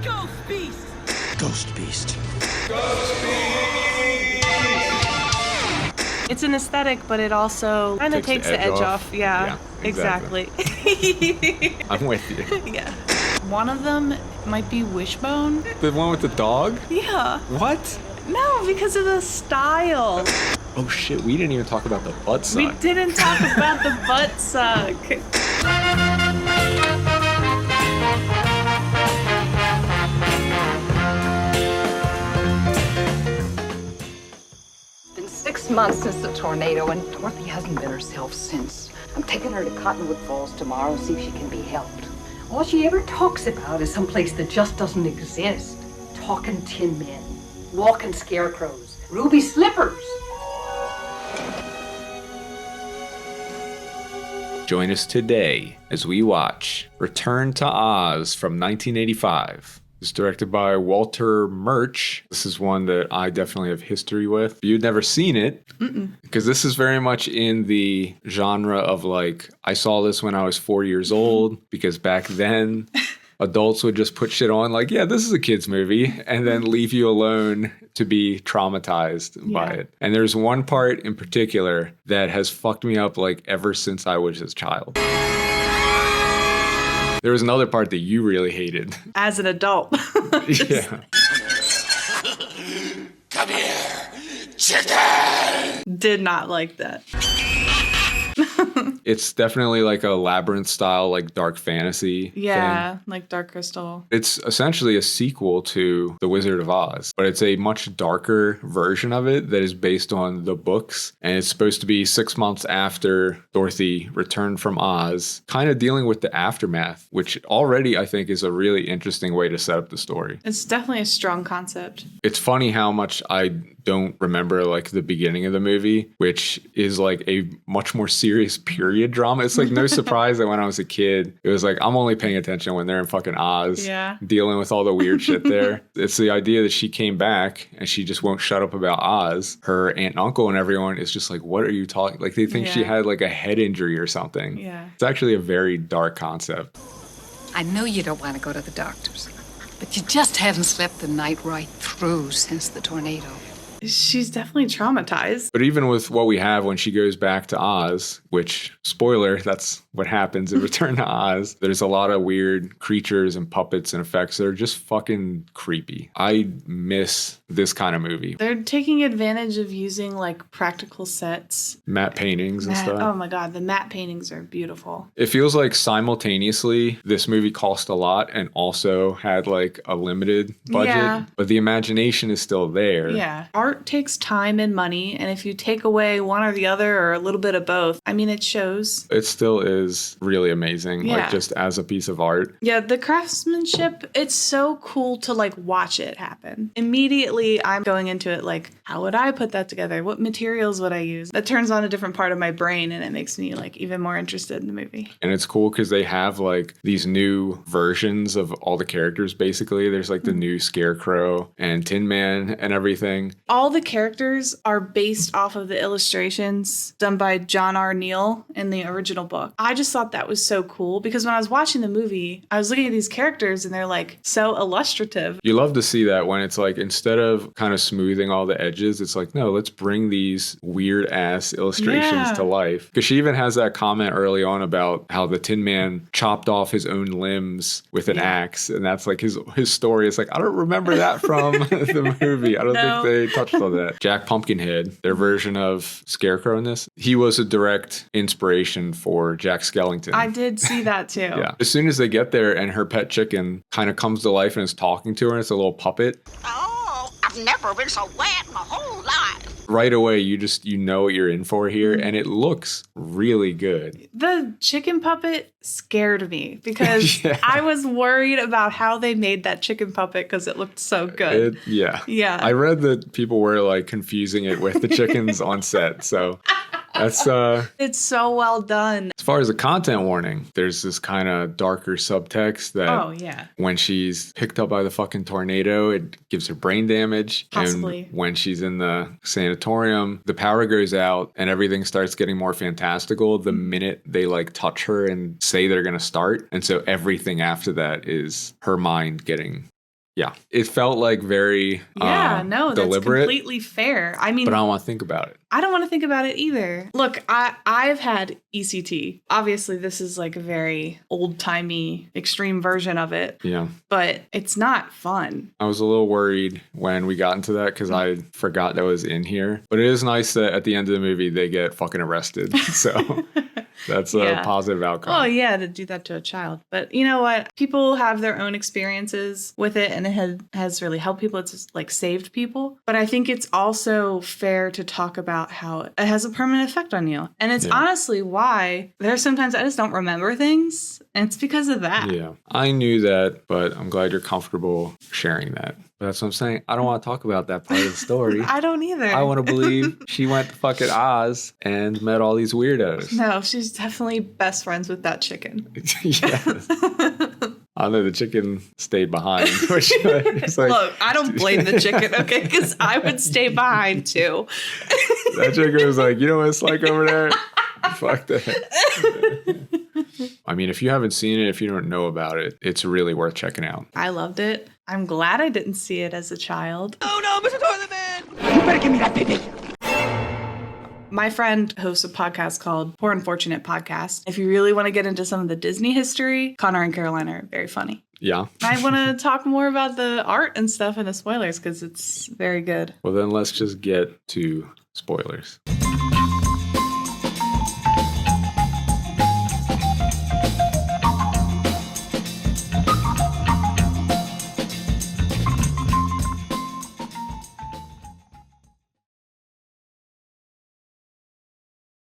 Ghost Beast! Ghost Beast. Ghost Beast! It's an aesthetic, but it also kind of takes the edge off. Yeah, exactly. I'm with you. Yeah. One of them might be Wishbone. The one with the dog? Yeah. What? No, because of the style. Oh shit, we didn't even talk about the butt suck. We didn't talk about the butt suck. It's been 6 months since the tornado, and Dorothy hasn't been herself since. I'm taking her to Cottonwood Falls tomorrow, see if she can be helped. All she ever talks about is someplace that just doesn't exist. Talking tin men, walking scarecrows, ruby slippers. Join us today as we watch Return to Oz from 1985. It's directed by Walter Murch. This is one that I definitely have history with. You'd never seen it, because this is very much in the genre of like, I saw this when I was 4 years old, because back then adults would just put shit on like, yeah, this is a kid's movie, and then leave you alone to be traumatized by it. And there's one part in particular that has fucked me up like ever since I was a child. There was another part that you really hated. As an adult. Yeah. Come here, chicken! Did not like that. It's definitely like a labyrinth style, like dark fantasy thing. Like Dark Crystal. It's essentially a sequel to The Wizard of Oz, but it's a much darker version of it that is based on the books. And it's supposed to be 6 months after Dorothy returned from Oz, kind of dealing with the aftermath, which already I think is a really interesting way to set up the story. It's definitely a strong concept. It's funny how much I don't remember like the beginning of the movie, which is like a much more serious period drama. It's like no surprise that when I was a kid, it was like, I'm only paying attention when they're in fucking Oz, dealing with all the weird shit there. It's the idea that she came back and she just won't shut up about Oz. Her aunt and uncle and everyone is just like, what are you talking? Like they think she had like a head injury or something. Yeah. It's actually a very dark concept. I know you don't want to go to the doctors, but you just haven't slept the night right through since the tornado. She's definitely traumatized. But even with what we have when she goes back to Oz, which, spoiler, that's what happens in Return to Oz, there's a lot of weird creatures and puppets and effects that are just fucking creepy. I miss this kind of movie. They're taking advantage of using like practical sets. Matte paintings and stuff. Oh my God, the matte paintings are beautiful. It feels like simultaneously this movie cost a lot and also had like a limited budget, but the imagination is still there. Yeah. Art takes time and money, and if you take away one or the other or a little bit of both, I mean, it shows. It still is really amazing, like just as a piece of art. Yeah, the craftsmanship, it's so cool to like watch it happen. Immediately, I'm going into it like, how would I put that together? What materials would I use? That turns on a different part of my brain, and it makes me like even more interested in the movie. And it's cool because they have like these new versions of all the characters, basically. There's like the new Scarecrow and Tin Man and everything. All the characters are based off of the illustrations done by John R. Neal in the original book. I just thought that was so cool because when I was watching the movie, I was looking at these characters and they're like so illustrative. You love to see that when it's like, instead of kind of smoothing all the edges, it's like, no, let's bring these weird ass illustrations to life. Because she even has that comment early on about how the Tin Man chopped off his own limbs with an axe. And that's like his story. It's like, I don't remember that from the movie. I don't think they touched on that. Jack Pumpkinhead, their version of Scarecrow in this, he was a direct inspiration for Jack Skellington. I did see that too. Yeah. As soon as they get there and her pet chicken kind of comes to life and is talking to her and it's a little puppet. Oh, I've never been so wet my whole life. Right away, you know what you're in for here, and it looks really good. The chicken puppet scared me because I was worried about how they made that chicken puppet because it looked so good. Yeah. I read that people were like confusing it with the chickens on set, so that's it's so well done. As far as a content warning, there's this kind of darker subtext that when she's picked up by the fucking tornado, it gives her brain damage. Possibly. And when she's in the sanatorium, the power goes out and everything starts getting more fantastical the minute they like touch her and say they're going to start. And so everything after that is her mind getting Yeah. It felt like very Yeah, no, that's deliberate, completely fair. I mean, but I don't want to think about it. I don't want to think about it either. Look, I've had ECT. Obviously, this is like a very old-timey, extreme version of it. Yeah. But it's not fun. I was a little worried when we got into that because I forgot that was in here. But it is nice that at the end of the movie, they get fucking arrested. So that's a positive outcome. Oh, yeah, to do that to a child. But you know what? People have their own experiences with it, and it has really helped people. It's just like saved people. But I think it's also fair to talk about how it has a permanent effect on you. And it's honestly why there's sometimes I just don't remember things. And it's because of that. Yeah, I knew that, but I'm glad you're comfortable sharing that. But that's what I'm saying. I don't want to talk about that part of the story. I don't either. I want to believe she went to fucking Oz and met all these weirdos. No, she's definitely best friends with that chicken. Yes. I know the chicken stayed behind. Which is like, look, I don't blame the chicken, okay? Because I would stay behind too. That chicken was like, you know what it's like over there? Fuck that. I mean, if you haven't seen it, if you don't know about it, it's really worth checking out. I loved it. I'm glad I didn't see it as a child. Oh no, Mr. Toilet Man! You better give me that baby! My friend hosts a podcast called Poor Unfortunate Podcast. If you really want to get into some of the Disney history, Connor and Caroline are very funny. Yeah. I want to talk more about the art and stuff and the spoilers because it's very good. Well, then let's just get to spoilers.